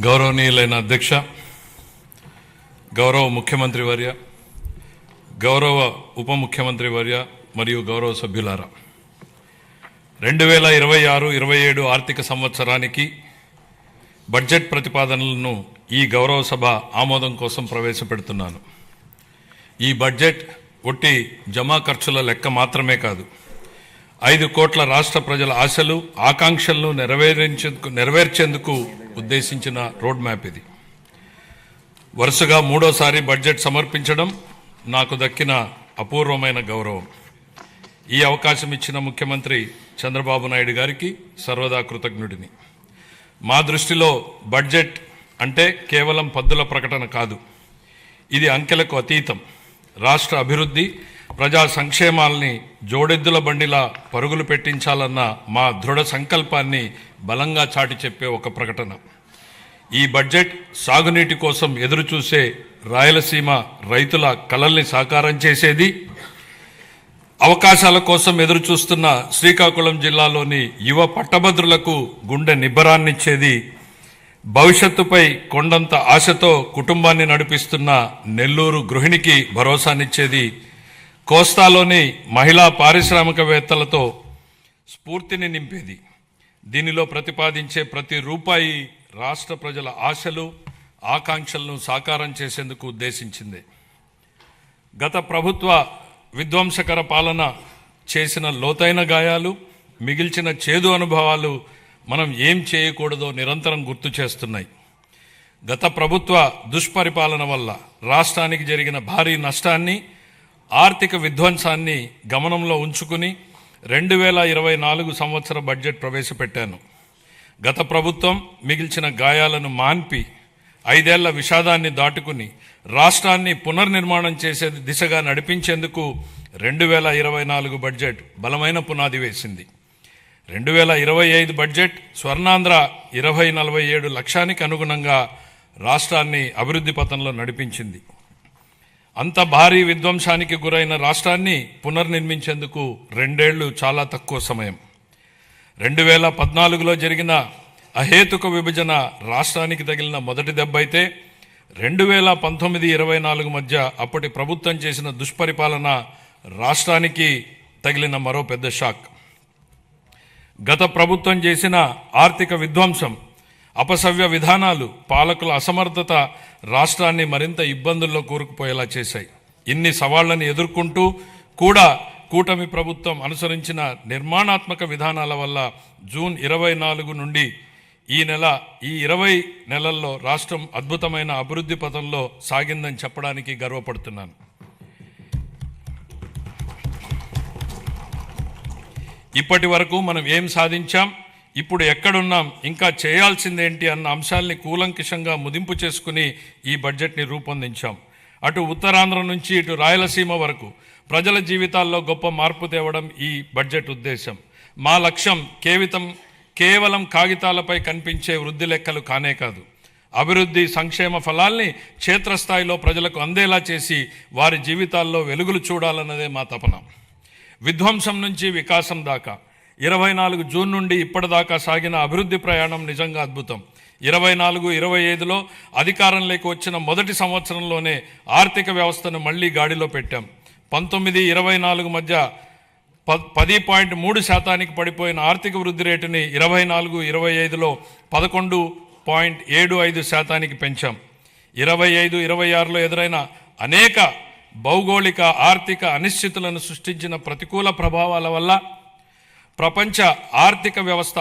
గౌరవనీయులైన అధ్యక్ష, గౌరవ ముఖ్యమంత్రి వర్య, గౌరవ ఉప ముఖ్యమంత్రి వర్య మరియు గౌరవ సభ్యులారా, 2026-27 ఆర్థిక సంవత్సరానికి బడ్జెట్ ప్రతిపాదనలను ఈ గౌరవ సభ ఆమోదం కోసం ప్రవేశపెడుతున్నాను. ఈ బడ్జెట్ ఒట్టి జమా ఖర్చుల లెక్క మాత్రమే కాదు, 5 కోట్ల రాష్ట్ర ప్రజల ఆశలు ఆకాంక్షలను నెరవేర్చేందుకు ఉద్దేశించిన రోడ్ మ్యాప్ ఇది. వరుసగా 3వ బడ్జెట్ సమర్పించడం నాకు దక్కిన అపూర్వమైన గౌరవం. ఈ అవకాశం ఇచ్చిన ముఖ్యమంత్రి చంద్రబాబు నాయుడు గారికి సర్వదా కృతజ్ఞుడిని. మా దృష్టిలో బడ్జెట్ అంటే కేవలం పద్దుల ప్రకటన కాదు, ఇది అంకెలకు అతీతం. రాష్ట్ర అభివృద్ధి, ప్రజా సంక్షేమాల్ని జోడెద్దుల బండిలా పరుగులు పెట్టించాలన్న మా దృఢ సంకల్పాన్ని బలంగా చాటి చెప్పే ఒక ప్రకటన. ఈ బడ్జెట్ సాగునీటి కోసం ఎదురుచూసే రాయలసీమ రైతుల కలల్ని సాకారం చేసేది, అవకాశాల కోసం ఎదురుచూస్తున్న శ్రీకాకుళం జిల్లాలోని యువ పట్టభద్రులకు గుండె నిబ్బరాన్నిచ్చేది, భవిష్యత్తుపై కొండంత ఆశతో కుటుంబాన్ని నడిపిస్తున్న నెల్లూరు గృహిణికి భరోసానిచ్చేది, కోస్తాలోని మహిళా పారిశ్రామికవేత్తలతో స్ఫూర్తిని నింపేది. దీనిలో ప్రతిపాదించే ప్రతి రూపాయి రాష్ట్ర ప్రజల ఆశలు ఆకాంక్షలను సాకారం చేసేందుకు ఉద్దేశించింది. గత ప్రభుత్వ విధ్వంసకర పాలన చేసిన లోతైన గాయాలు, మిగిల్చిన చేదు అనుభవాలు మనం ఏం చేయకూడదో నిరంతరం గుర్తు చేస్తున్నాయి. గత ప్రభుత్వ దుష్పరిపాలన వల్ల రాష్ట్రానికి జరిగిన భారీ నష్టాన్ని, ఆర్థిక విధ్వంసాన్ని గమనంలో ఉంచుకుని 2024 సంవత్సర బడ్జెట్ ప్రవేశపెట్టాను. గత ప్రభుత్వం మిగిల్చిన గాయాలను మాన్పి 5 ఏళ్ల విషాదాన్ని దాటుకుని రాష్ట్రాన్ని పునర్నిర్మాణం చేసే దిశగా నడిపించేందుకు 2024 బడ్జెట్ బలమైన పునాది వేసింది. 2025 బడ్జెట్ స్వర్ణాంధ్ర 2047 లక్ష్యానికి అనుగుణంగా రాష్ట్రాన్ని అభివృద్ధి పథంలో నడిపించింది. అంత భారీ విధ్వంసానికి గురైన రాష్ట్రాన్ని పునర్నిర్మించేందుకు 2 ఏళ్లు చాలా తక్కువ సమయం. 2014లో జరిగిన అహేతుక విభజన రాష్ట్రానికి తగిలిన మొదటి దెబ్బ అయితే 2019-24 మధ్య అప్పటి ప్రభుత్వం చేసిన దుష్పరిపాలన రాష్ట్రానికి తగిలిన మరో పెద్ద షాక్. గత ప్రభుత్వం చేసిన ఆర్థిక విధ్వంసం, అపసవ్య విధానాలు, పాలకుల అసమర్థత రాష్ట్రాన్ని మరింత ఇబ్బందుల్లో కూరుకుపోయేలా చేశాయి. ఇన్ని సవాళ్లను ఎదుర్కొంటూ కూడా కూటమి ప్రభుత్వం అనుసరించిన నిర్మాణాత్మక విధానాల వల్ల జూన్ 24 నుండి ఈ 20 నెలల్లో రాష్ట్రం అద్భుతమైన అభివృద్ధి పథంలో సాగిందని చెప్పడానికి గర్వపడుతున్నాను. ఇప్పటి వరకు మనం ఏం సాధించాం, ఇప్పుడు ఎక్కడున్నాం, ఇంకా చేయాల్సిందేంటి అన్న అంశాల్ని కూలంకషంగా ముదింపు చేసుకుని ఈ బడ్జెట్ని రూపొందించాం. అటు ఉత్తరాంధ్ర నుంచి ఇటు రాయలసీమ వరకు ప్రజల జీవితాల్లో గొప్ప మార్పు తేవడం ఈ బడ్జెట్ ఉద్దేశం. మా లక్ష్యం కేవలం కాగితాలపై కనిపించే వృద్ధి లెక్కలు కానే కాదు, అభివృద్ధి సంక్షేమ ఫలాల్ని క్షేత్రస్థాయిలో ప్రజలకు అందేలా చేసి వారి జీవితాల్లో వెలుగులు చూడాలన్నదే మా తపన. విధ్వంసం నుంచి వికాసం దాకా 24 జూన్ నుండి ఇప్పటిదాకా సాగిన అభివృద్ధి ప్రయాణం నిజంగా అద్భుతం. 24-25లో అధికారంలోకి వచ్చిన మొదటి సంవత్సరంలోనే ఆర్థిక వ్యవస్థను మళ్లీ గాడిలో పెట్టాం. 19-24 మధ్య 10.3% పడిపోయిన ఆర్థిక వృద్ధి రేటుని 24-25లో 11.75% పెంచాం. 25-26లో ఎదురైన అనేక భౌగోళిక ఆర్థిక అనిశ్చితులను సృష్టించిన ప్రతికూల ప్రభావాల వల్ల ప్రపంచ ఆర్థిక వ్యవస్థ